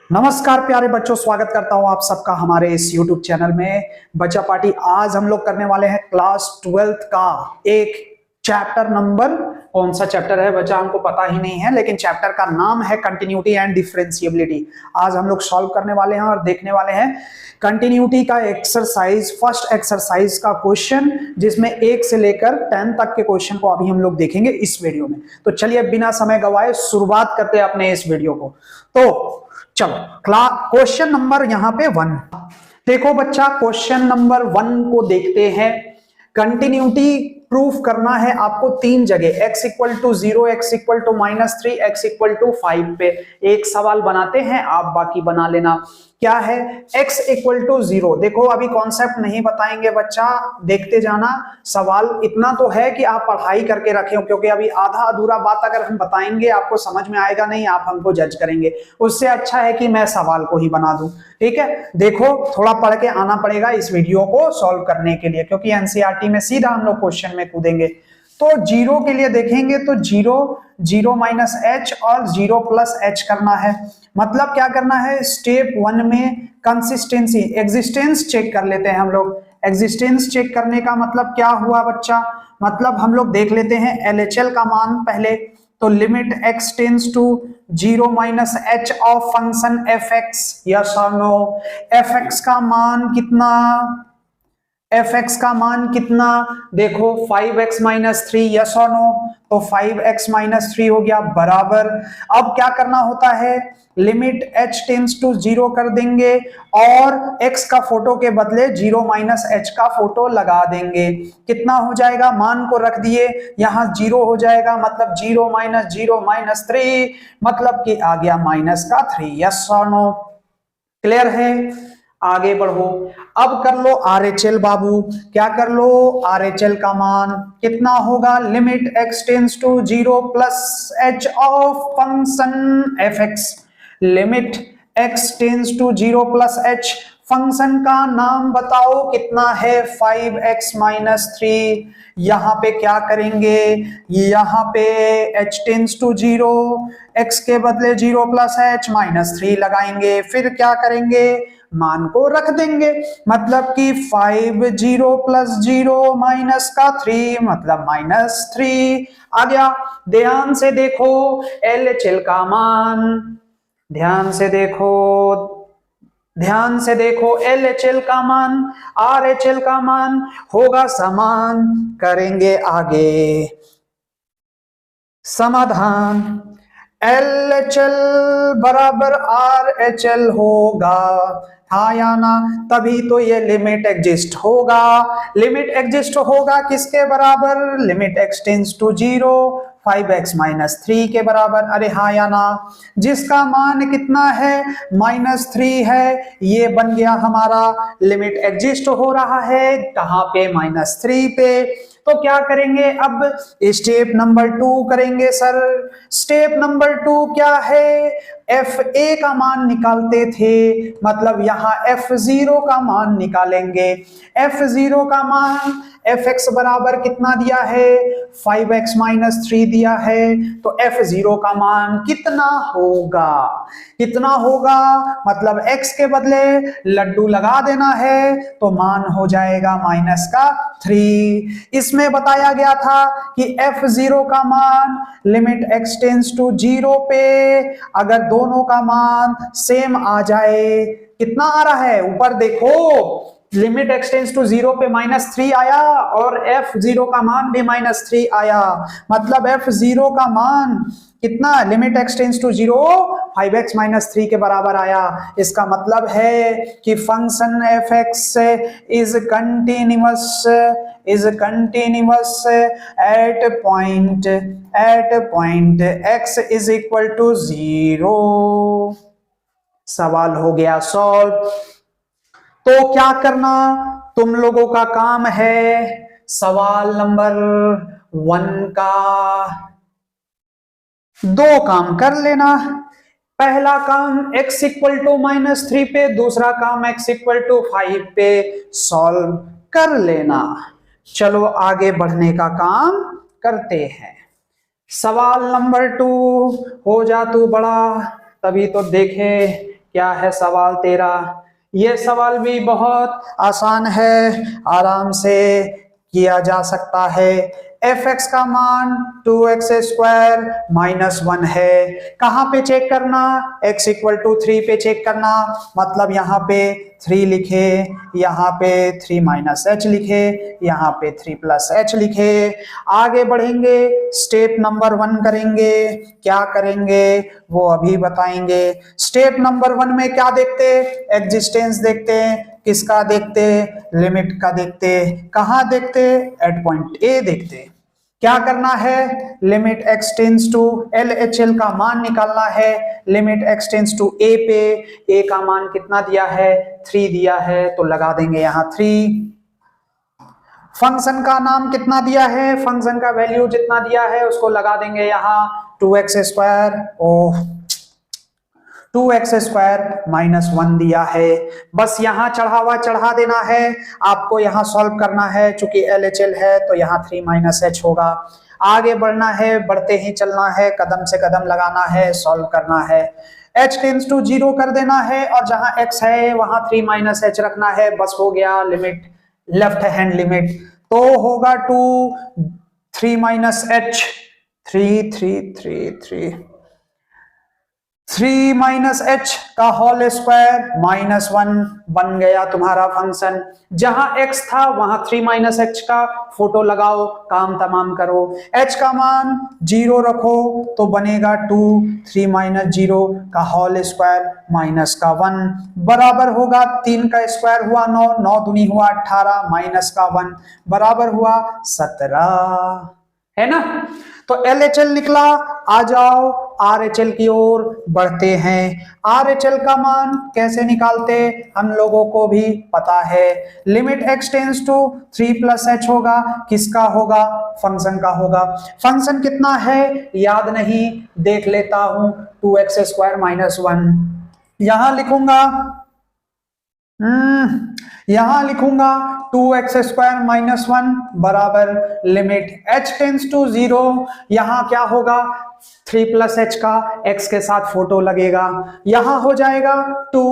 नमस्कार प्यारे बच्चों, स्वागत करता हूं आप सबका हमारे इस YouTube चैनल में बच्चा पार्टी। आज हम लोग करने वाले हैं क्लास 12th का एक चैप्टर नंबर। कौन सा चैप्टर है बच्चा हमको पता ही नहीं है, लेकिन चैप्टर का नाम है कंटिन्यूटी एंड डिफरेंशिएबिलिटी। आज हम लोग सॉल्व करने वाले हैं और देखने वाले हैं कंटिन्यूटी का एक्सरसाइज, फर्स्ट एक्सरसाइज का क्वेश्चन, जिसमें 1 से लेकर 10 तक के क्वेश्चन को अभी हम लोग देखेंगे इस वीडियो में। तो चलिए बिना समय गवाए शुरुआत करते हैं अपने इस वीडियो को। तो चलो क्वेश्चन नंबर यहां पे 1 देखो बच्चा। क्वेश्चन नंबर 1 को देखते हैं। कंटिन्यूटी प्रूफ करना है आपको 3 जगह, x equal to 0, x equal to -3, x equal to 5 पे। एक सवाल बनाते हैं, आप बाकी बना लेना। क्या है x इक्वल टू 0? देखो अभी कॉन्सेप्ट नहीं बताएंगे बच्चा, देखते जाना। सवाल इतना तो है कि आप पढ़ाई करके रखें, क्योंकि अभी आधा अधूरा बात अगर हम बताएंगे आपको समझ में आएगा नहीं, आप हमको जज करेंगे। उससे अच्छा है कि मैं सवाल को ही बना दूं। ठीक है, देखो थोड़ा पढ़ के आना पड़ेगा इस वीडियो को सॉल्व करने के लिए, क्योंकि एनसीईआरटी में सीधा हम लोग क्वेश्चन में कूदेंगे। तो 0 के लिए देखेंगे तो 0, 0 माइनस h और 0 प्लस h करना है। मतलब क्या करना है, स्टेप 1 में कंसिस्टेंसी, एग्जिस्टेंस चेक कर लेते हैं हम लोग। एग्जिस्टेंस चेक करने का मतलब क्या हुआ बच्चा, मतलब हम लोग देख लेते हैं LHL का मान पहले। तो limit x tends to 0 minus h of function fx, yes और नो। fx का मान कितना, fx का मान कितना, देखो 5x माइनस 3, यस और नो। तो 5x माइनस 3 हो गया बराबर। अब क्या करना होता है, लिमिट h टेंस टू 0 कर देंगे और x का फोटो के बदले 0 माइनस h का फोटो लगा देंगे। कितना हो जाएगा, मान को रख दिए, यहां 0 हो जाएगा, मतलब 0 माइनस 3, मतलब कि आ गया माइनस का 3, यस और नो। क्लियर है, आगे बढ़ो। अब कर लो RHL बाबू, क्या कर लो, RHL का मान कितना होगा, limit x tends to 0 plus h of function fx। Limit x tends to 0 plus h, function का नाम बताओ कितना है, 5x माइनस 3। यहां पे क्या करेंगे, यहां पे h टेंस टू 0, x के बदले 0 प्लस h माइनस 3 लगाएंगे। फिर क्या करेंगे, मान को रख देंगे, मतलब कि 5 0 प्लस 0 माइनस का 3, मतलब माइनस 3 आ गया। ध्यान से देखो LHL का मान, ध्यान से देखो, ध्यान से देखो LHL का मान, RHL का मान होगा समान। करेंगे आगे समाधान। LHL बराबर RHL होगा, हाँ या ना, तभी तो ये लिमिट एग्जिस्ट होगा। लिमिट एग्जिस्ट होगा किसके बराबर, limit x tends to 0, 5x minus 3 के बराबर। अरे हाँ या ना, जिसका मान कितना है, -3 है, ये बन गया हमारा लिमिट एग्जिस्ट हो रहा है कहां पे, -3 पे। तो क्या करेंगे, अब स्टेप नंबर 2 करेंगे सर। स्टेप नंबर 2 क्या है, fa का मान निकालते थे, मतलब यहां f0 का मान निकालेंगे। f0 का मान fx बराबर कितना दिया है, 5x माइनस 3 दिया है, तो f0 का मान कितना होगा, कितना होगा, मतलब x के बदले लड्डू लगा देना है, तो मान हो जाएगा माइनस का 3। इसमें बताया गया था कि f0 का मान लिमिट x टेंस टू 0 पे अगर दोनों का मान सेम आ जाए, कितना आ रहा है, ऊपर देखो, लिमिट x टेंस टू 0 पे -3 आया और f0 का मान भी -3 आया, मतलब f0 का मान कितना, limit x tends to 0 5x minus 3 के बराबर आया। इसका मतलब है कि function fx is continuous at point x is equal to 0। सवाल हो गया सॉल्व। तो क्या करना, तुम लोगों का काम है सवाल नंबर 1 का 2 काम कर लेना। पहला काम x इक्वल टू -3 पे, दूसरा काम x इक्वल टू 5 पे सॉल्व कर लेना। चलो आगे बढ़ने का काम करते हैं। सवाल नंबर 2, हो जा तू बड़ा तभी तो देखे क्या है सवाल तेरा? ये सवाल भी बहुत आसान है, आराम से किया जा सकता है। fx का मान 2x² माइनस 1 है। कहां पे चेक करना? x इक्वल टू 3 पे चेक करना, मतलब यहाँ पे 3 लिखे, यहाँ पे 3 माइनस h लिखे, यहाँ पे 3 प्लस h लिखे। आगे बढ़ेंगे, स्टेप नंबर 1 करेंगे। क्या करेंगे वो अभी बताएंगे। स्टेप नंबर 1 में क्या देखते? एग्जिस्टेंस देखते। किसका देखते? लिमिट का देखते। कहां देखते? एट पॉइंट ए देखते। क्या करना है? Limit x tends to LHL का मान निकालना है। Limit x tends to a पे a का मान कितना दिया है? 3 दिया है, तो लगा देंगे यहां 3। फंक्शन का नाम कितना दिया है? फंक्शन का वैल्यू जितना दिया है उसको लगा देंगे यहां 2x²। ओह, 2x² माइनस 1 दिया है। बस यहां चढ़ावा चढ़ा देना है, आपको यहां सॉल्व करना है। चूंकि LHL है तो यहां 3 माइनस h होगा। आगे बढ़ना है, बढ़ते ही चलना है, कदम से कदम लगाना है, सॉल्व करना है। h टेंस टू 0 कर देना है और जहां x है वहां 3 माइनस h रखना है। बस हो गया लिमिट, लेफ्ट हैंड लिमिट। तो होगा 2 3 माइनस h, 3 माइनस h का होल स्क्वायर माइनस 1 बन गया तुम्हारा फंक्शन। जहां x था वहां 3 माइनस h का फोटो लगाओ, काम तमाम करो। h का मान 0 रखो तो बनेगा 2, 3 माइनस 0 का होल स्क्वायर माइनस का 1 बराबर होगा 3 का स्क्वायर हुआ 9, 9 दूनी हुआ 18, माइनस का 1 बराबर हुआ 17, है ना। तो LHL निकला। आ जाओ RHL की ओर बढ़ते हैं। RHL का मान कैसे निकालते हम लोगों को भी पता है। Limit x tends to 3 plus h होगा। किसका होगा? फंक्शन का होगा। फंक्शन कितना है याद नहीं, देख लेता हूं। 2x² माइनस 1 यहां लिखूंगा, यहां लिखूंगा 2x² माइनस 1 बराबर लिमिट h टेंस टू 0। यहां क्या होगा? 3 प्लस h का x के साथ फोटो लगेगा, यहां हो जाएगा 2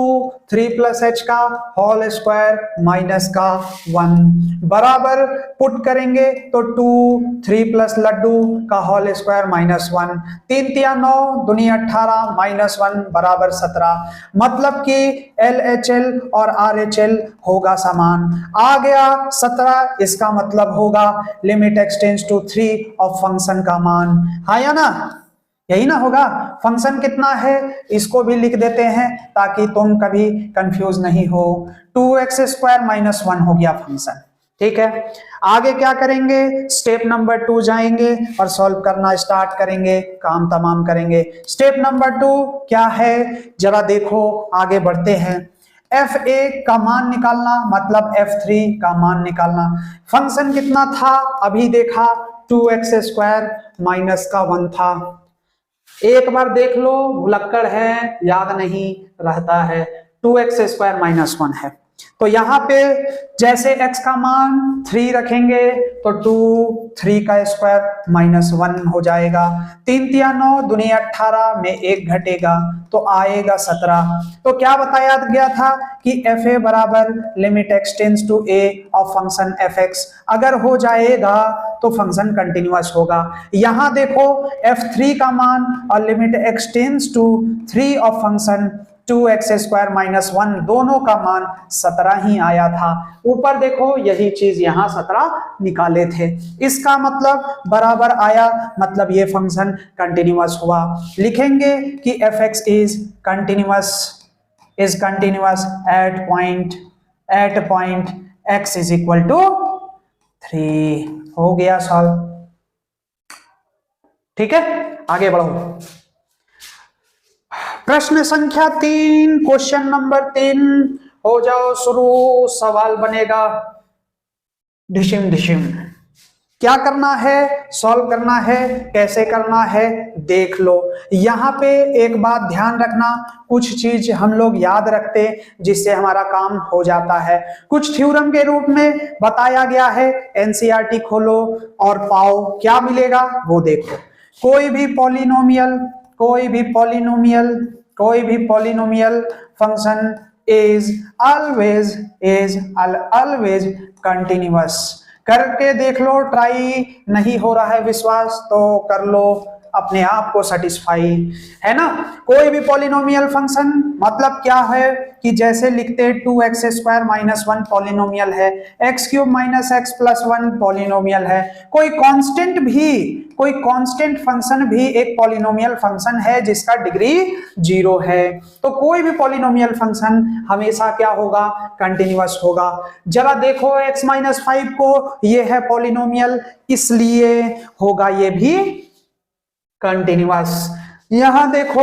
3 प्लस h का होल स्क्वायर माइनस का 1 बराबर पुट करेंगे तो 2 3 प्लस लड्डू का होल स्क्वायर माइनस 1, 3 तिया 9 दूनी 18 माइनस 1 बराबर 17। मतलब कि LHL और RHL होगा समान। आ गया 17, इसका मतलब होगा लिमिट x टेंस टू 3 और फंक्शन का मान, हाँ या ना? यही ना होगा। फंक्शन कितना है इसको भी लिख देते हैं ताकि तुम कभी कंफ्यूज नहीं हो। 2x² माइनस 1 हो गया फंक्शन, ठीक है। आगे क्या करेंगे? स्टेप नंबर 2 जाएंगे और सॉल्व करना स्टार्ट करेंगे, काम तमाम करेंगे। स्टेप नंबर 2 क्या है जरा देखो, आगे बढ़ते हैं। f1 का मान निकालना, मतलब f3 का मान निकालना। फंक्शन कितना था अभी देखा? 2x² माइनस का 1 था। एक बार देख लो, भुलक्कड़ है, याद नहीं रहता है। 2x² माइनस 1 है, तो यहां पे जैसे x का मान 3 रखेंगे तो 2 3 का स्क्वायर माइनस 1 हो जाएगा। 3 तिया 9 दूनी 18 में 1 घटेगा तो आएगा 17। तो क्या बताया गया था कि fa बराबर limit x tends to a और फंक्शन fx अगर हो जाएगा तो फंक्शन कंटिन्यूअस होगा। यहां देखो f3 का मान और लिमिट x टेंस टू 3 और फंक्शन 2x² माइनस 1 दोनों का मान 17 ही आया था। ऊपर देखो यही चीज यहां 17 निकाले थे, इसका मतलब बराबर आया, मतलब ये फंक्शन कंटिन्यूअस हुआ। लिखेंगे कि fx is continuous at point x is equal to 3। हो गया सॉल्व, ठीक है। आगे बढ़ो। प्रश्न संख्या 3, क्वेश्चन नंबर 3 हो जाओ शुरू। सवाल बनेगा ढिशिम ढिशिम। क्या करना है? सॉल्व करना है। कैसे करना है देख लो। यहां पे एक बात ध्यान रखना, कुछ चीज हम लोग याद रखते जिससे हमारा काम हो जाता है। कुछ थ्योरम के रूप में बताया गया है, एनसीईआरटी खोलो और पाओ, क्या मिलेगा वो देखो। कोई भी पॉलिनोमियल कोई भी polynomial function is always continuous. करके देख लो, ट्राई नहीं हो रहा है विश्वास तो कर लो, अपने आप को सेटिस्फाई, है ना। कोई भी पॉलिनोमियल फंक्शन मतलब क्या है कि जैसे लिखते हैं 2x² - 1 पॉलिनोमियल है, x³ - x+1 पॉलिनोमियल है, कोई कांस्टेंट फंक्शन भी एक पॉलिनोमियल फंक्शन है जिसका डिग्री 0 है। तो कोई भी पॉलिनोमियल फंक्शन हमेशा क्या होगा, कंटिन्यूअस होगा। जरा देखो x - 5 को, ये है पॉलिनोमियल, इसलिए होगा ये भी कंटिन्यूअस। यहां देखो,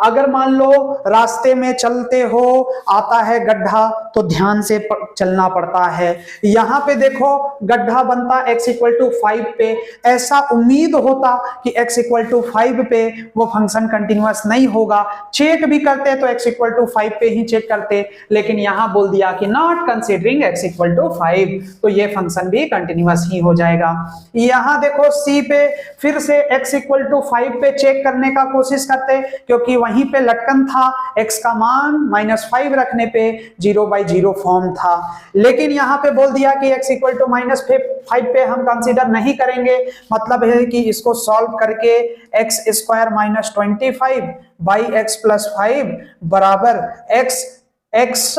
अगर मान लो रास्ते में चलते हो, आता है गड्ढा तो ध्यान से चलना पड़ता है। यहां पे देखो गड्ढा बनता x = 5 पे, ऐसा उम्मीद होता कि x = 5 पे वो फंक्शन कंटिन्यूअस नहीं होगा। चेक भी करते तो x = 5 पे ही चेक करते, लेकिन यहां बोल दिया कि नॉट कंसीडरिंग x = 5, तो ये फंक्शन भी कंटिन्यूअस ही हो जाएगा। यहां देखो C पे फिर से x = 5 पे चेक करने का कोशिश करते, क्योंकि वहीं पे लटकन था, x का मान -5 रखने पे 0/0 फॉर्म था। लेकिन यहां पे बोल दिया कि x = -5 पे हम कंसीडर नहीं करेंगे, मतलब है कि इसको सॉल्व करके x² - 25 x + 5 बराबर x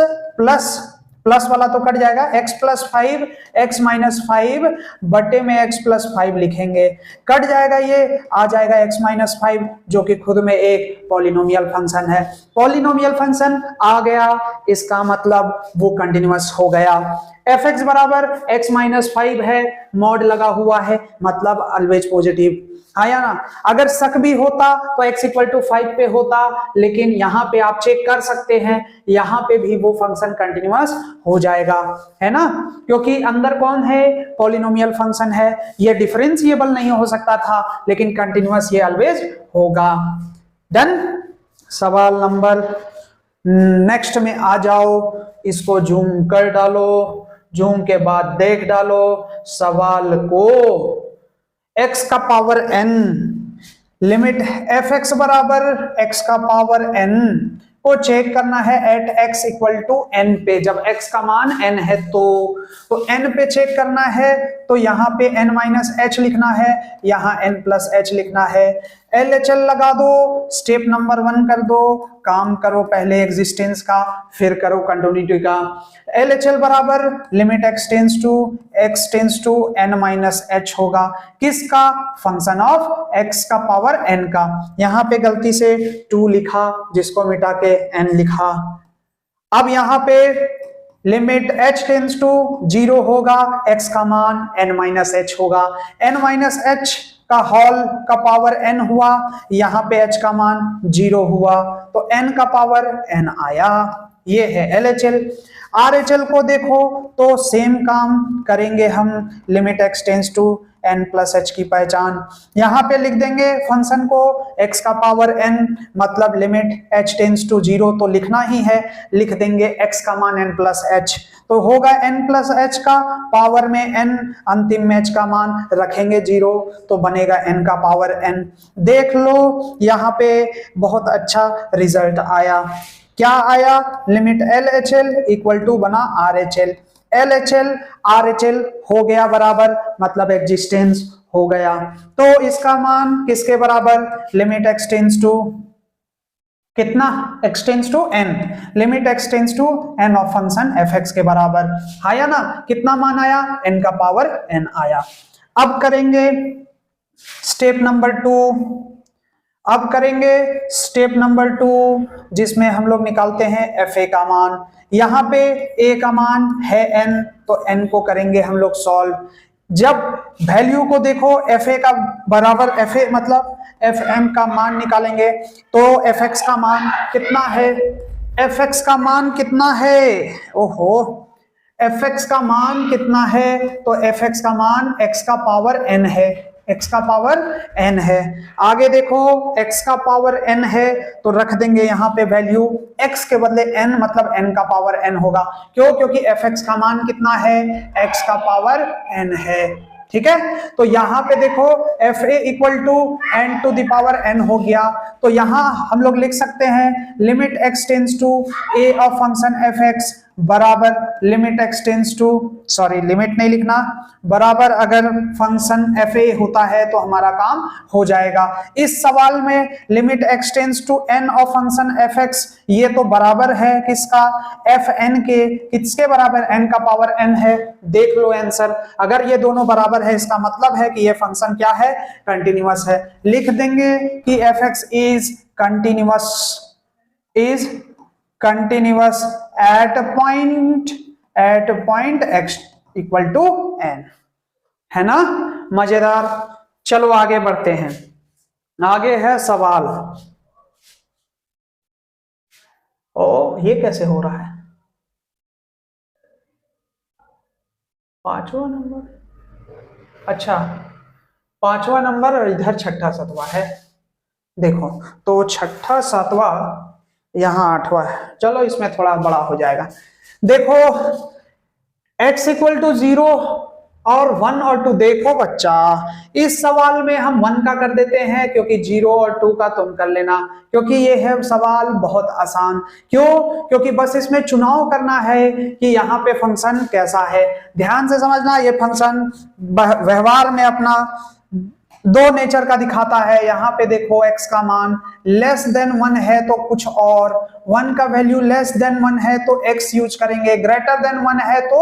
प्लस वाला तो कट जाएगा, x + 5 x - 5 बटे में x + 5 लिखेंगे, कट जाएगा, ये आ जाएगा x - 5 जो कि खुद में एक पॉलिनोमियल फंक्शन है। पॉलिनोमियल फंक्शन आ गया, इसका मतलब वो कंटिन्यूअस हो गया। fx बराबर x - 5 है, मॉड लगा हुआ है, मतलब ऑलवेज पॉजिटिव, आया ना। अगर शक भी होता तो x = 5 पे होता, लेकिन यहां पे आप चेक कर सकते हैं, यहां पे भी वो फंक्शन कंटिन्यूअस हो जाएगा, है ना, क्योंकि अंदर कौन है, पॉलिनोमियल फंक्शन है। ये डिफरेंशिएबल नहीं हो सकता था, लेकिन कंटिन्यूअस ये ऑलवेज होगा। डन। सवाल नंबर नेक्स्ट में आ जाओ, इसको जूम कर डालो, जूम के बाद देख डालो सवाल को। x का पावर n, लिमिट fx बराबर x का पावर n को चेक करना है एट x = n पे। जब x का मान n है तो n पे चेक करना है, तो यहाँ पे n - h लिखना है, यहाँ n + h लिखना है। LHL लगा दो, स्टेप नंबर 1 कर दो, काम करो पहले एग्जिस्टेंस का, फिर करो कंटिन्यूटी का। LHL बराबर limit x tends to n - h होगा, किसका, फंक्शन ऑफ x का पावर n का। यहां पे गलती से 2 लिखा, जिसको मिटा के n लिखा। अब यहां पे लिमिट h टेंस टू 0 होगा, x का मान n - h होगा, n - h का होल का पावर n हुआ, यहां पे h का मान 0 हुआ, तो n का पावर n आया। ये है LHL। RHL को देखो तो सेम काम करेंगे हम, limit x tends to n + h की पहचान यहां पे लिख देंगे, फंक्शन को x का पावर n, मतलब लिमिट h टेंस टू 0 तो लिखना ही है, लिख देंगे x का मान n + h, तो होगा n + h का पावर में n, अंतिम में h का मान रखेंगे 0, तो बनेगा n का पावर n। देख लो यहाँ पे बहुत अच्छा रिजल्ट आया। क्या आया, लिमिट LHL = बना RHL, LHL RHL हो गया बराबर, मतलब एग्जिस्टेंस हो गया। तो इसका मान किसके बराबर, लिमिट x टेंस टू कितना, x tends to n, limit x tends to n of function fx के बराबर आया ना। कितना मान आया, n का पावर n आया। अब करेंगे स्टेप नंबर 2, अब करेंगे स्टेप नंबर 2, जिसमें हम लोग निकालते हैं fa का मान। यहां पे a का मान है n, तो n को करेंगे हम लोग सॉल्व। जब वैल्यू को देखो fa का बराबर, fa मतलब fm का मान निकालेंगे, तो fx का मान कितना है, fx का मान कितना है, ओहो fx का मान कितना है, तो fx का मान x का पावर n है, x का पावर n है। आगे देखो x का पावर n है, तो रख देंगे यहाँ पे वैल्यू, x के बदले n, मतलब n का पावर n होगा। क्यों, क्योंकि fx का मान कितना है, x का पावर n है। ठीक है। तो यहां पे देखो f a equal to n to the power n हो गया। तो यहां हम लोग लिख सकते हैं limit x tends to a of function f x बराबर limit x tends to, sorry limit नहीं लिखना, बराबर अगर फंक्शन एफ ए होता है तो हमारा काम हो जाएगा। इस सवाल में limit x tends to n of function f x, ये तो बराबर है किसका, एफ एन के, किसके बराबर, एन का पावर एन है। देख लो आंसर, अगर ये दोनों बराबर है इसका मतलब है कि ये फंक्शन क्या है, कंटिन्यूअस है। लिख देंगे कि f x is continuous at point x equal to n, है ना। मजेदार। चलो आगे बढ़ते हैं। आगे है सवाल, ओ ये कैसे हो रहा है, 5वां नंबर, अच्छा 5वां नंबर और इधर 6ठा 7वां है। देखो तो 6ठा 7वां यहां 8वां है, चलो इसमें थोड़ा बड़ा हो जाएगा। देखो x इक्वल टू 0 और 1 और 2, देखो बच्चा इस सवाल में हम 1 का कर देते हैं क्योंकि 0 और 2 का तुम कर लेना, क्योंकि ये है सवाल बहुत आसान। क्यों? क्योंकि बस इसमें चुनाव करना है कि यहाँ पे फंक्शन कैसा है। ध्यान से समझना, ये फंक्शन व्यवहार में अपना दो नेचर का दिखाता है। यहाँ पे देखो x का मान लेस देन 1 है तो कुछ और, 1 का वैल्यू लेस देन 1 है तो x यूज करेंगे, ग्रेटर देन 1 है तो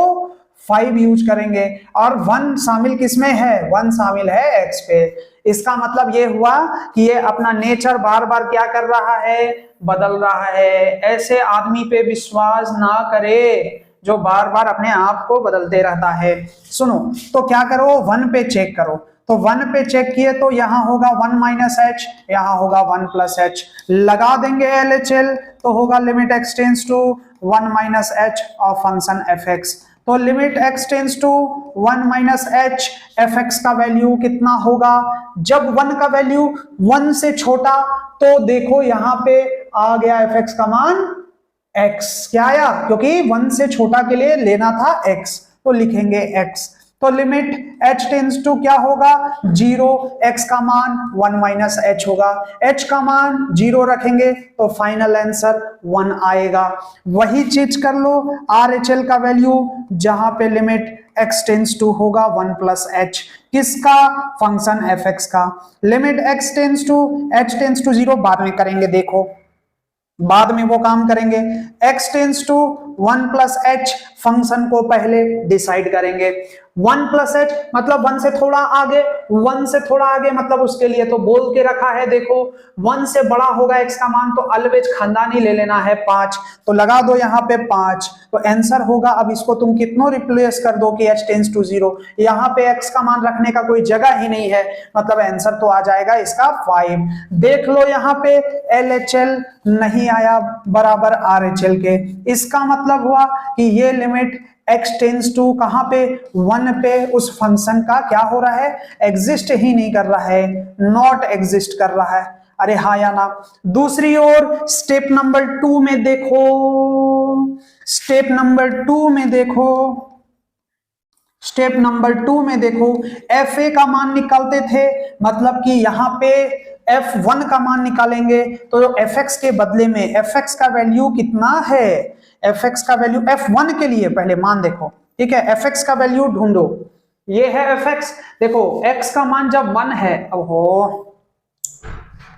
5 यूज करेंगे, और 1 शामिल किसमें है, 1 शामिल है x पे। इसका मतलब ये हुआ कि ये अपना नेचर बार बार क्या कर रहा है, बदल रहा है। ऐसे आदमी पे विश्वास ना करे जो बार बार अपने आप को बदलते रहता है। सुनो तो क्या करो, 1 पे चेक करो। तो 1 पे चेक किए तो यहां होगा 1 माइनस एच, यहां होगा 1 प्लस एच, लगा देंगे LHL तो होगा limit x tends to 1 minus h of function f x. तो limit x tends to 1 minus h, f x का वैल्यू कितना होगा, जब 1 का वैल्यू 1 से छोटा तो देखो यहां पे आ गया एफ एक्स का मान x, क्या आया, क्योंकि 1 से छोटा के लिए लेना था x, तो लिखेंगे x। तो लिमिट h टेंस टू क्या होगा 0, x का मान 1 माइनस एच होगा, h का मान 0 रखेंगे तो फाइनल आंसर 1 आएगा। वही चीज कर लो RHL का वैल्यू, जहां पे लिमिट x टेंस टू होगा 1 प्लस एच, किसका, फंक्शन fx का। Limit x tends to h tends to 0 बाद में करेंगे, देखो बाद में वो काम करेंगे। x tends to 1 plus h, function को पहले डिसाइड करेंगे। 1 प्लस एच मतलब 1 से थोड़ा आगे, 1 से थोड़ा आगे मतलब उसके लिए तो बोल के रखा है, देखो 1 से बड़ा होगा x का मान तो अलवेज खानदानी ले लेना है 5, तो लगा दो यहाँ पे 5, तो आंसर होगा। अब इसको तुम कितनों रिप्लेस कर दो कि h टेंस टू 0, यहाँ पे x का मान रखने का कोई जगह ही नहीं है, मतलब आंसर तो आ जाएगा इसका 5। देख लो यहाँ पे LHL नहीं आया बराबर RHL के, इसका मतलब हुआ कि ये लिमिट x टेंस टू कहां पे, 1 पे, उस फंक्शन का क्या हो रहा है, एग्जिस्ट ही नहीं कर रहा है, नॉट एग्जिस्ट कर रहा है। अरे हाँ या ना। दूसरी ओर स्टेप नंबर 2 में देखो, स्टेप नंबर 2 में देखो, स्टेप नंबर 2 में देखो, एफ ए का मान निकालते थे, मतलब कि यहां पे f1 का मान निकालेंगे तो fx के बदले में fx का वैल्यू कितना है, fx का वैल्यू f1 के लिए पहले मान देखो, ठीक है, fx का वैल्यू ढूंढो, ये है fx। देखो x का मान जब 1 है, ओहो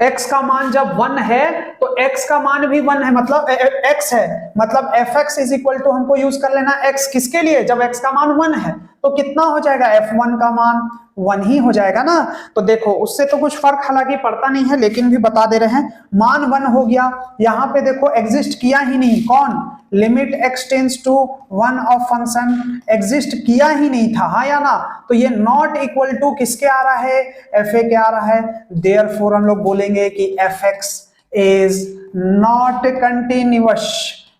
x का मान जब 1 है तो x का मान भी 1 है, मतलब x है, मतलब fx इज इक्वल टू हमको यूज कर लेना x किसके लिए, जब x का मान 1 है तो कितना हो जाएगा, f1 का मान 1 ही हो जाएगा ना। तो देखो उससे तो कुछ फर्क हालांकि पड़ता नहीं है, लेकिन भी बता दे रहे हैं, मान 1 हो गया। यहां पे देखो एग्जिस्ट किया ही नहीं, कौन, limit x tends to 1 of function exist किया ही नहीं था, हाँ या ना। तो ये नॉट इक्वल टू किसके आ रहा है, fa के आ रहा है। देयरफॉर हम लोग बोलेंगे कि fx is not continuous,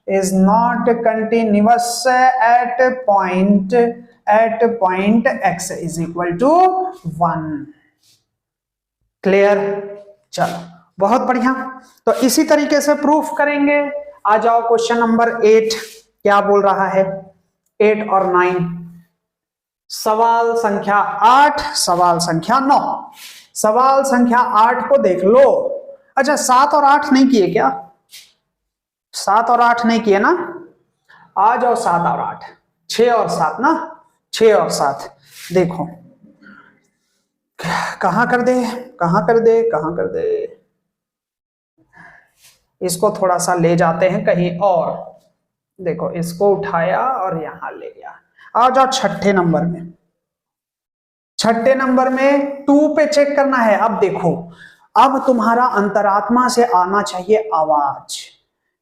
is not continuous at point x is equal to 1। Clear, चलो बहुत बढ़िया। तो इसी तरीके से प्रूफ करेंगे। आ जाओ क्वेश्चन नंबर 8, क्या बोल रहा है, 8 और 9। सवाल संख्या 8, सवाल संख्या 9। सवाल संख्या 8 को देख लो। अच्छा 7 और 8 नहीं किए क्या? 7 और 8 नहीं किए ना? आ जाओ 7 और 8, 6 और 7 ना, 6 और 7 देखो कहां कर दे, कहां कर दे, कहां कर दे। इसको थोड़ा सा ले जाते हैं कहीं और। देखो इसको उठाया और यहां ले गया। आ जाओ छठे नंबर में। छठे नंबर में 2 पे चेक करना है। अब देखो, अब तुम्हारा अंतरात्मा से आना चाहिए आवाज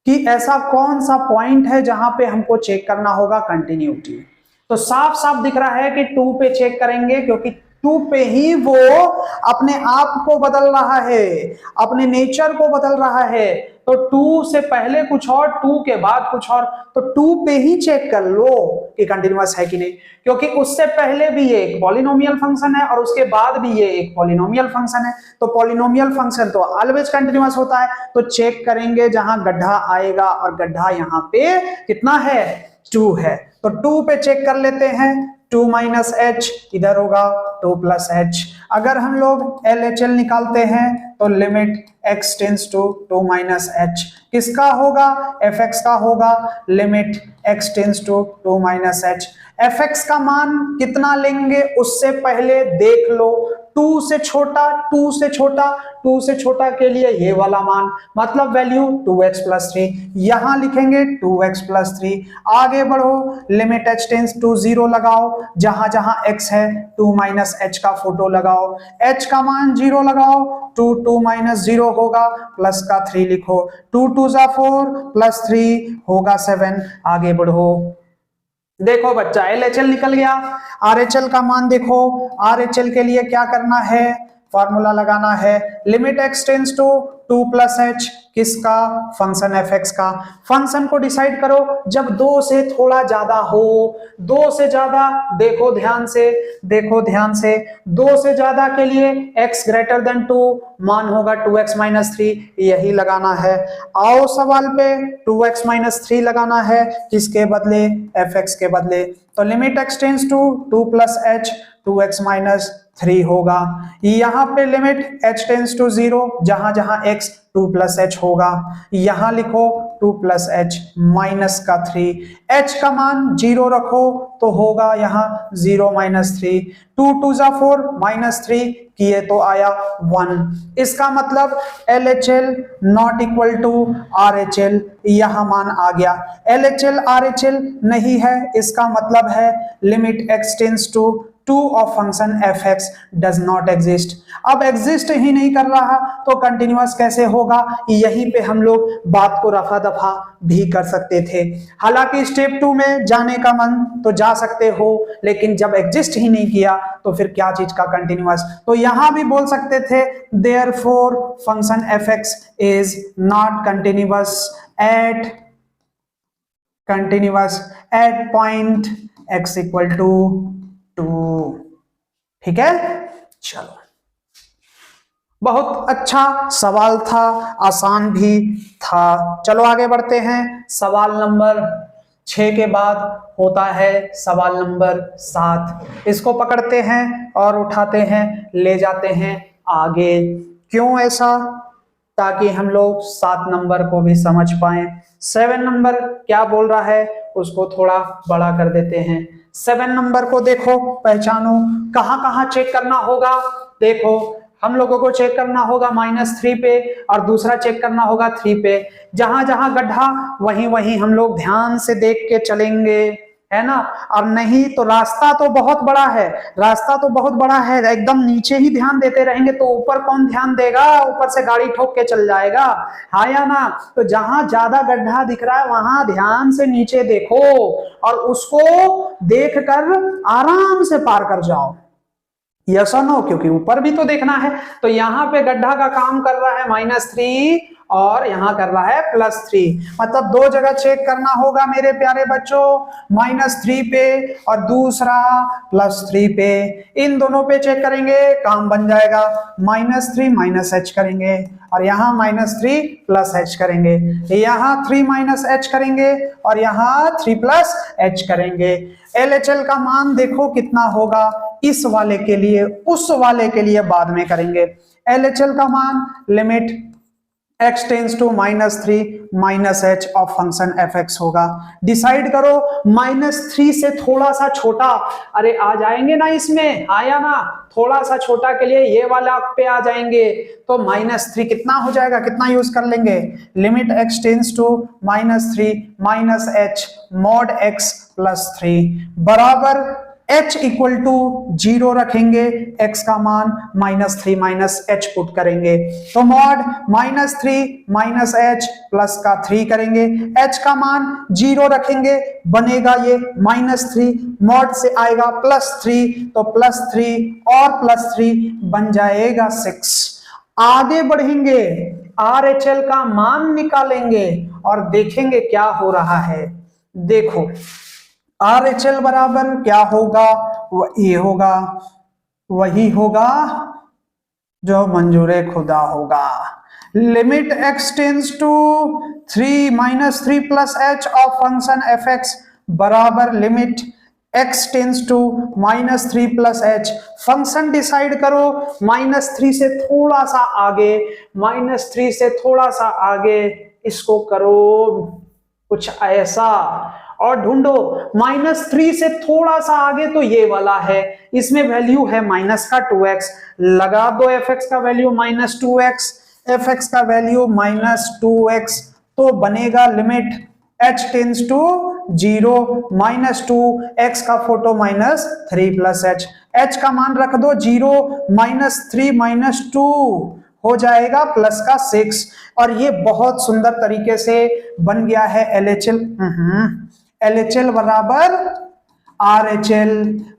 कि ऐसा कौन सा पॉइंट है जहां पे हमको चेक करना होगा कंटिन्यूटी। तो साफ साफ दिख रहा है कि 2 पे चेक करेंगे, क्योंकि 2 पे ही वो अपने आप को बदल रहा है, अपने नेचर को बदल रहा है। तो 2 से पहले कुछ और, 2 के बाद कुछ और। तो 2 पे ही चेक कर लो कि कंटिन्यूअस है कि नहीं, क्योंकि उससे पहले भी ये एक पॉलिनोमियल फंक्शन है और उसके बाद भी ये एक पॉलिनोमियल फंक्शन है। तो पॉलिनोमियल फंक्शन तो ऑलवेज कंटिन्यूअस होता है। तो चेक करेंगे जहां गड्ढा आएगा, और गड्ढा यहां पे कितना है? 2 है। तो 2 पे चेक कर लेते हैं। 2 माइनस एच इधर होगा 2 प्लस एच। अगर हम लोग LHL निकालते हैं तो limit x tends to 2 minus h किसका होगा? fx का होगा। Limit x tends to 2 minus h. fx का मान कितना लेंगे उससे पहले देख लो। 2 से छोटा, 2 से छोटा, 2 से छोटा के लिए ये वाला मान, मतलब वैल्यू 2x प्लस 3, यहां लिखेंगे 2x प्लस 3। आगे बढ़ो, लिमिट h टेंस टू 0 लगाओ, जहां जहां x है 2 माइनस h का फोटो लगाओ, h का मान 0 लगाओ, 2 माइनस 0 होगा, प्लस का 3 लिखो, 2 2 जा 4 प्लस 3 होगा 7। आगे बढ़ो, देखो बच्चा LHL निकल गया। RHL का मान देखो, RHL के लिए क्या करना है? फॉर्मूला लगाना है। Limit x tends to 2 plus h किसका? फंक्शन fx का। फंक्शन को डिसाइड करो जब 2 से थोड़ा ज्यादा हो। 2 से ज्यादा, देखो ध्यान से, देखो ध्यान से, 2 से ज्यादा के लिए x ग्रेटर देन 2 मान होगा 2x माइनस 3, यही लगाना है। आओ सवाल पे, 2x माइनस 3 लगाना है, किसके बदले? fx के बदले। तो limit x tends to 2 plus h 2x minus 3 होगा। यहां पे लिमिट h टेंस टू 0, जहां जहां x 2 प्लस एच होगा, यहां लिखो 2 प्लस एच माइनस का 3, h का मान 0 रखो तो होगा यहां 0 माइनस 3, 2 2 जा 4 माइनस 3 किए तो आया 1। इसका मतलब LHL not equal to RHL, यहां मान आ गया। LHL RHL नहीं है, इसका मतलब है limit x tends to 2 of function fx does not exist. अब एग्जिस्ट ही नहीं कर रहा तो कंटिन्यूअस कैसे होगा? यहीं पे हम लोग बात को रफा दफा भी कर सकते थे। हालांकि स्टेप 2 में जाने का मन तो जा सकते हो, लेकिन जब एग्जिस्ट ही नहीं किया तो फिर क्या चीज का कंटिन्यूअस? तो यहां भी बोल सकते थे therefore function fx is not continuous at point x equal to 2। ठीक है, चलो, बहुत अच्छा सवाल था, आसान भी था। चलो आगे बढ़ते हैं। सवाल नंबर 6 के बाद होता है सवाल नंबर 7। इसको पकड़ते हैं और उठाते हैं, ले जाते हैं आगे। क्यों ऐसा? ताकि हम लोग 7 नंबर को भी समझ पाए। 7 नंबर क्या बोल रहा है उसको थोड़ा बड़ा कर देते हैं। 7 नंबर को देखो, पहचानो, कहां कहां चेक करना होगा। देखो हम लोगों को चेक करना होगा -3 पे, और दूसरा चेक करना होगा 3 पे। जहां जहां गड्ढा वहीं वहीं हम लोग ध्यान से देख के चलेंगे, है ना। और नहीं तो रास्ता तो बहुत बड़ा है, रास्ता तो बहुत बड़ा है, एकदम नीचे ही ध्यान देते रहेंगे तो ऊपर कौन ध्यान देगा? ऊपर से गाड़ी ठोक के चल जाएगा, हाँ या ना। तो जहां ज्यादा गड्ढा दिख रहा है वहां ध्यान से नीचे देखो और उसको देखकर आराम से पार कर जाओ। यस और नो? क्योंकि ऊपर भी तो देखना है। तो यहाँ पे गड्ढा का काम कर रहा है -3 और यहां कर रहा है +3, मतलब 2 जगह चेक करना होगा मेरे प्यारे बच्चों, -3 पे और दूसरा +3 पे। इन दोनों पे चेक करेंगे, काम बन जाएगा। -3 -h करेंगे और यहाँ -3 प्लस h करेंगे, यहाँ 3 माइनस h करेंगे और यहाँ 3 प्लस h करेंगे। LHL का मान देखो कितना होगा, इस वाले के लिए, उस वाले के लिए बाद में करेंगे। LHL का मान limit x tends to -3 minus h of function fx होगा। डिसाइड करो, -3 से थोड़ा सा छोटा, अरे आ जाएंगे ना, इसमें आया ना, थोड़ा सा छोटा के लिए ये वाला पे आ जाएंगे, तो -3 कितना हो जाएगा, कितना यूज कर लेंगे, limit x tends to -3 minus h mod x plus 3 बराबर h इक्वल टू 0 रखेंगे, x का मान -3 माइनस h पुट करेंगे, तो मॉड -3 माइनस h प्लस का 3 करेंगे, h का मान 0 रखेंगे, बनेगा ये -3, मॉड से आएगा +3, तो +3 और +3 बन जाएगा 6। आगे बढ़ेंगे, RHL का मान निकालेंगे और देखेंगे क्या हो रहा है। देखो RHL बराबर क्या होगा, वही होगा, वही होगा जो मंजूरे खुदा होगा। Limit x tends to 3 -3 plus h of function fx बराबर limit x tends to -3 plus h। Function decide करो, -3 से थोड़ा सा आगे, -3 से थोड़ा सा आगे, इसको करो कुछ ऐसा और ढूंढो, -3 से थोड़ा सा आगे तो ये वाला है, इसमें वैल्यू है माइनस का 2x, लगा दो fx का वैल्यू -2x, fx का वैल्यू -2x, तो बनेगा limit h tends to 0 -2, x का फोटो -3 प्लस h, h का मान रख दो 0, -3 -2 हो जाएगा प्लस का 6, और ये बहुत सुंदर तरीके से बन गया है LHL। LHL बराबर RHL,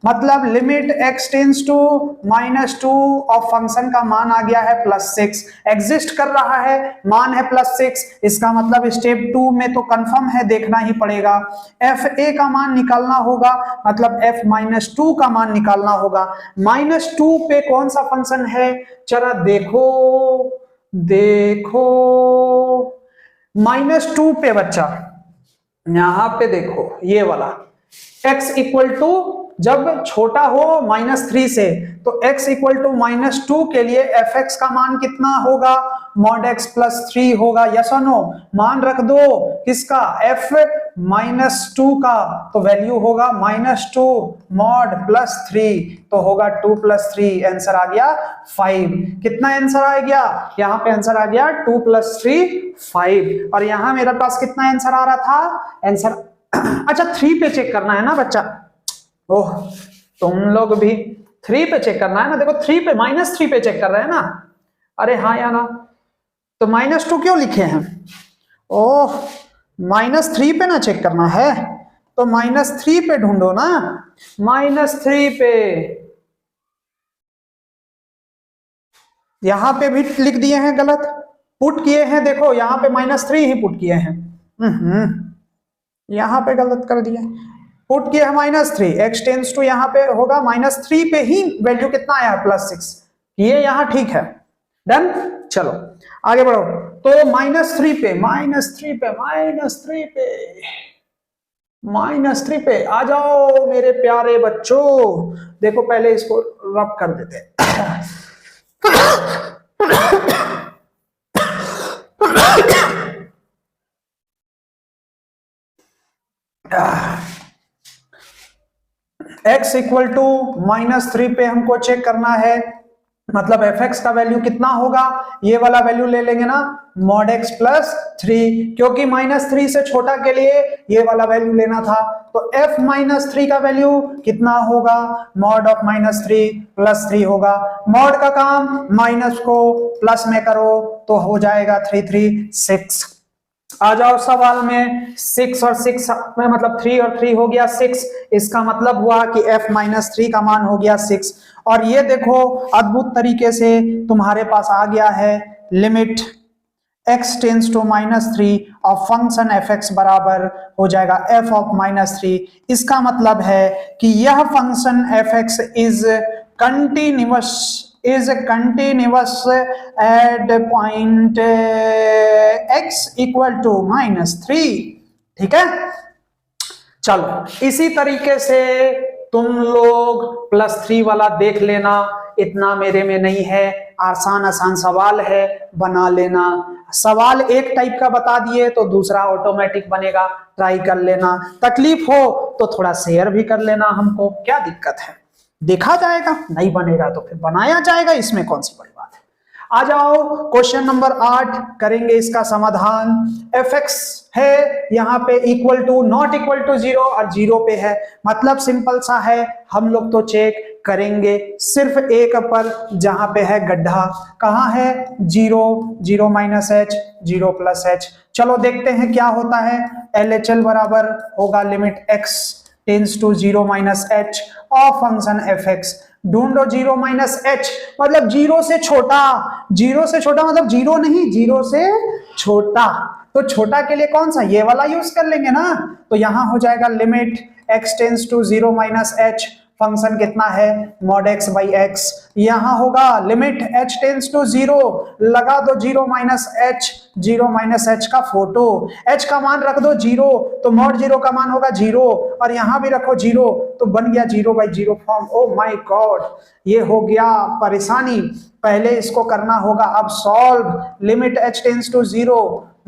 मतलब लिमिट x टेंस टू -2 और फंक्शन का मान आ गया है +6, एग्जिस्ट कर रहा है, मान है +6, इसका मतलब स्टेप 2 में तो कंफर्म है, देखना ही पड़ेगा। FA का मान निकालना होगा, मतलब F-2 का मान निकालना होगा। -2 पे कौन सा फंक्शन है, चला देखो देखो, -2 पे बच्चा, यहां पे देखो ये वाला x इक्वल टू, जब छोटा हो -3 से, तो x इक्वल टू -2 के लिए fx का मान कितना होगा, मॉड x प्लस 3 होगा, यस और नो, मान रख दो किसका, f-2 का, तो वैल्यू होगा -2 मॉड +3, तो होगा 2 + 3, आंसर आ गया 5। कितना आंसर आ गया, यहाँ पे आंसर आ गया 2 + 3 5, और यहाँ मेरे पास कितना आंसर आ रहा था, आंसर अच्छा 3 पे चेक करना है ना बच्चा, ओह तुम लोग भी 3 पे चेक करना है ना, देखो 3 पे, -3 पे चेक कर रहे हैं ना, अरे हाँ या ना, तो -2 क्यों लिखे हैं, ओह -3 पे ना चेक करना है, तो -3 पे ढूंढो ना, -3 पे, यहां पे भी लिख दिए हैं गलत, पुट किए हैं, देखो यहां पे -3 ही पुट किए हैं, यहां पे गलत कर दिए, पुट किया है -3, x टेंस टू यहाँ पे होगा -3 पे ही वैल्यू कितना आया है +6, ये यहाँ ठीक है, डन। चलो आगे बढ़ो, तो -3 पे -3 पे आ जाओ मेरे प्यारे बच्चों, देखो पहले इसको रब कर देते हैं। x इक्वल टू -3 पे हमको चेक करना है, मतलब fx का वैल्यू कितना होगा, ये वाला वैल्यू ले लेंगे ना, मॉड x प्लस 3, क्योंकि -3 से छोटा के लिए ये वाला वैल्यू लेना था, तो f-3 का वैल्यू कितना होगा, मॉड ऑफ -3 प्लस 3 होगा, मॉड का काम माइनस को प्लस में करो तो हो जाएगा 3 3 6। आ जाओ सवाल में, 6 और 6 में मतलब 3 और 3 हो गया 6, इसका मतलब हुआ कि f-3 का मान हो गया 6, और ये देखो अद्भुत तरीके से तुम्हारे पास आ गया है लिमिट x टेंस टू -3 और फंक्शन fx बराबर हो जाएगा f ऑफ -3। इसका मतलब है कि यह function fx is continuous is continuous at point x equal to -3। ठीक है, चलो इसी तरीके से तुम लोग +3 वाला देख लेना, इतना मेरे में नहीं है, आसान आसान सवाल है, बना लेना। सवाल एक टाइप का बता दिए तो दूसरा ऑटोमेटिक बनेगा, ट्राई कर लेना। तकलीफ हो तो थोड़ा शेयर भी कर लेना हमको, क्या दिक्कत है, देखा जाएगा, नहीं बनेगा तो फिर बनाया जाएगा, इसमें कौन सी बड़ी बात है। आ जाओ क्वेश्चन नंबर 8 करेंगे इसका समाधान। fx है यहाँ पे equal to not equal to 0 और 0 पे है, मतलब सिंपल सा है, हम लोग तो चेक करेंगे सिर्फ एक पर जहां पे है गड्ढा, कहां है 0, 0 माइनस h, 0 प्लस h। चलो देखते हैं क्या होता है। LHL बराबर होगा limit x tends to 0 minus h of function fx। ढूंढो 0 माइनस h मतलब 0 से छोटा, 0 से छोटा मतलब 0 नहीं, 0 से छोटा। तो छोटा के लिए कौन सा, ये वाला यूज कर लेंगे ना, तो यहां हो जाएगा limit x tends to 0 minus h, function कितना है मॉड x बाई x। यहां होगा लिमिट h टेंड्स टू 0, लगा दो 0 माइनस h, 0 माइनस h का फोटो, h का मान रख दो 0 तो मॉड 0 का मान होगा 0, और यहां भी रखो 0 तो बन गया 0 by 0 form. Oh my god, ये हो गया परेशानी। पहले इसको करना होगा अब solve, limit h tends to 0,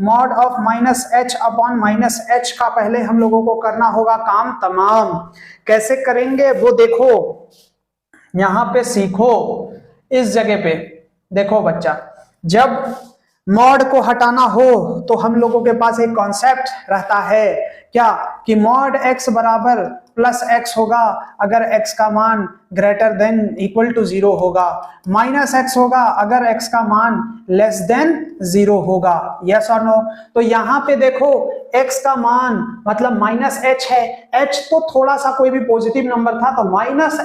mod of minus h upon minus h का पहले हम लोगों को करना होगा काम तमाम। कैसे करेंगे वो देखो, यहां पे सीखो, इस जगह पे देखो बच्चा, जब मॉड को हटाना हो तो हम लोगों के पास एक कॉन्सेप्ट रहता है क्या, कि मॉड x बराबर प्लस x होगा अगर x का मान ग्रेटर देन इक्वल टू 0 होगा, माइनस x होगा अगर x का मान लेस देन 0 होगा। यस और नो? तो यहां पे देखो x का मान मतलब माइनस h है, h तो थोड़ा सा कोई भी पॉजिटिव नंबर था तो माइनस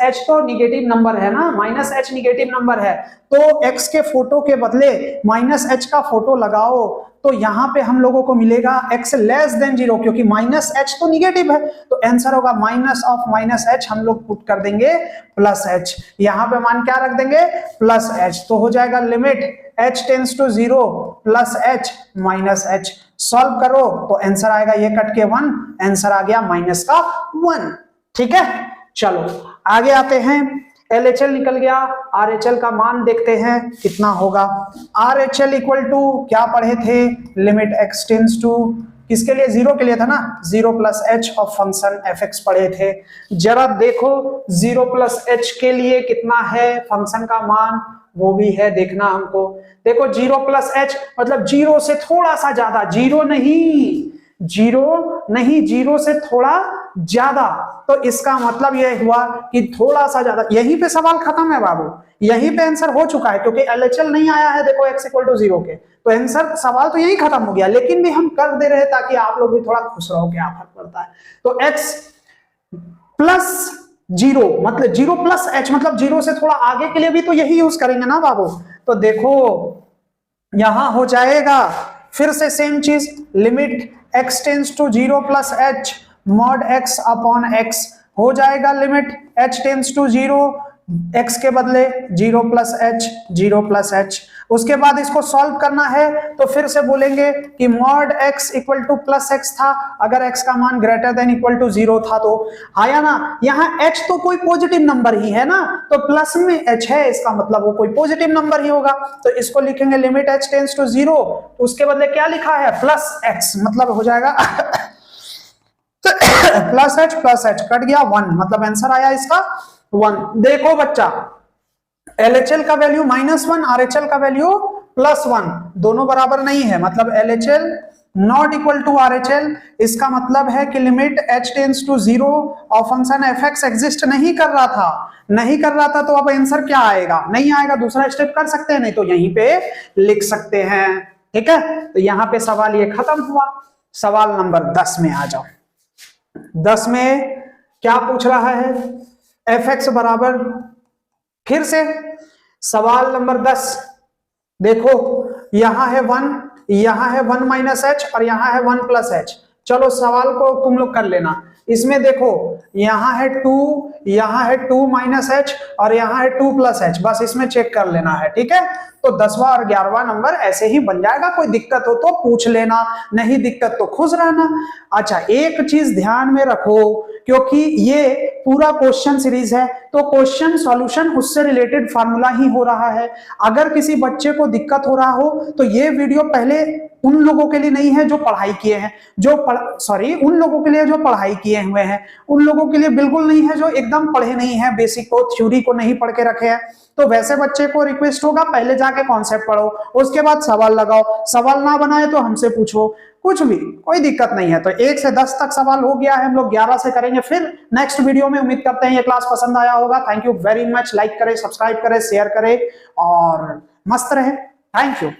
h तो निगेटिव नंबर है ना, माइनस h निगेटिव नंबर है, तो x के फोटो के बदले माइनस h का फोटो लगाओ, तो यहां पे हम लोगों को मिलेगा x लेस देन 0, क्योंकि माइनस h तो निगेटिव है, तो आंसर होगा माइनस ऑफ माइनस h, हम लोग पुट कर देंगे प्लस h, यहां पे मान क्या रख देंगे प्लस h, तो हो जाएगा limit h tends to 0 plus h minus h। Solve करो तो आंसर आएगा ये कट के 1, आंसर आ गया माइनस का 1। ठीक है, चलो आगे आते हैं। LHL निकल गया, RHL का मान देखते हैं कितना होगा। RHL इक्वल टू क्या पढ़े थे, लिमिट x टेंड्स टू, किसके लिए 0 के लिए था ना, 0 plus h of function fx पढ़े थे। जरा देखो 0 प्लस h के लिए कितना है फंक्शन का मान, वो भी है देखना हमको। देखो 0 प्लस h मतलब 0 से थोड़ा सा ज्यादा, 0 नहीं 0 से थोड़ा ज्यादा, तो इसका मतलब यह हुआ कि थोड़ा सा ज्यादा। यहीं पे सवाल खत्म है बाबू, यहीं पे आंसर हो चुका है, क्योंकि LHL नहीं आया है देखो x इक्वल टू 0 के, तो आंसर सवाल तो यही खत्म हो गया, लेकिन भी हम कर दे रहे ताकि आप लोग भी थोड़ा खुश रहो, क्या फर्क पड़ता है। तो x प्लस 0 मतलब 0 प्लस h मतलब 0 से थोड़ा आगे के लिए भी तो यही यूज करेंगे ना बाबू। तो देखो यहां हो जाएगा फिर से सेम चीज, limit x tends to 0 plus h mod x upon x, हो जाएगा limit h tends to 0, x के बदले 0 प्लस h, 0 प्लस h। उसके बाद इसको सॉल्व करना है तो फिर से बोलेंगे कि mod x equal two plus x था अगर x का मान ग्रेटर देन इक्वल टू 0 था, तो आया ना, यहाँ h तो कोई पॉजिटिव नंबर ही है ना, तो प्लस में h है, इसका मतलब वो कोई पॉजिटिव नंबर ही होगा, तो इसको लिखेंगे लिमिट h टेंड्स टू 0, उसके बदले क्या लिखा है प्लस x, मतलब हो जाएगा प्लस h कट गया 1, मतलब आंसर आया इसका 1। देखो बच्चा LHL का वैल्यू -1, RHL का वैल्यू +1, दोनों बराबर नहीं है, मतलब LHL not equal to RHL, इसका मतलब है कि लिमिट h टेंड्स टू 0 और फंक्शन fx एग्जिस्ट नहीं कर रहा था, तो अब आंसर क्या आएगा, नहीं आएगा, दूसरा स्टेप कर सकते हैं, नहीं तो यहीं पे लिख सकते हैं। ठीक है, तो यहां पे सवाल ये खत्म हुआ। सवाल नंबर 10 में आ जाओ। 10 में क्या पूछ रहा है, fx बराबर, फिर से सवाल नंबर 10 देखो, यहां है 1 माइनस h और यहां है 1 प्लस h। चलो सवाल को तुम लोग कर लेना, इसमें देखो यहाँ है 2, यहाँ है 2 माइनस एच और यहाँ है 2 प्लस एच, बस इसमें चेक कर लेना है, ठीक है। तो 10वां और 11वां नंबर ऐसे ही बन जाएगा, कोई दिक्कत हो तो पूछ लेना, नहीं दिक्कत तो खुश रहना। अच्छा, एक चीज ध्यान में रखो, क्योंकि ये पूरा क्वेश्चन सीरीज है तो क्वेश्चन सॉल्यूशन उससे रिलेटेड फार्मूला ही हो रहा है। अगर किसी बच्चे को दिक्कत हो रहा हो तो ये वीडियो पहले उन लोगों के लिए नहीं है जो पढ़ाई किए हैं, उन लोगों के लिए जो पढ़ाई किए हुए हैं, उन लोगों के लिए बिल्कुल नहीं है जो एकदम पढ़े नहीं है, बेसिक को थ्योरी को नहीं पढ़ के रखे हैं। तो वैसे बच्चे को रिक्वेस्ट होगा पहले जाके कॉन्सेप्ट पढ़ो, उसके बाद सवाल लगाओ, सवाल ना बनाए तो हमसे पूछो, कुछ भी कोई दिक्कत नहीं है। तो 1 से 10 तक सवाल हो गया है, हम लोग 11 से करेंगे फिर नेक्स्ट वीडियो में। उम्मीद करते हैं ये क्लास पसंद आया होगा। Thank you very much. Like करें, सब्सक्राइब करें, शेयर करें और मस्त रहे। Thank you.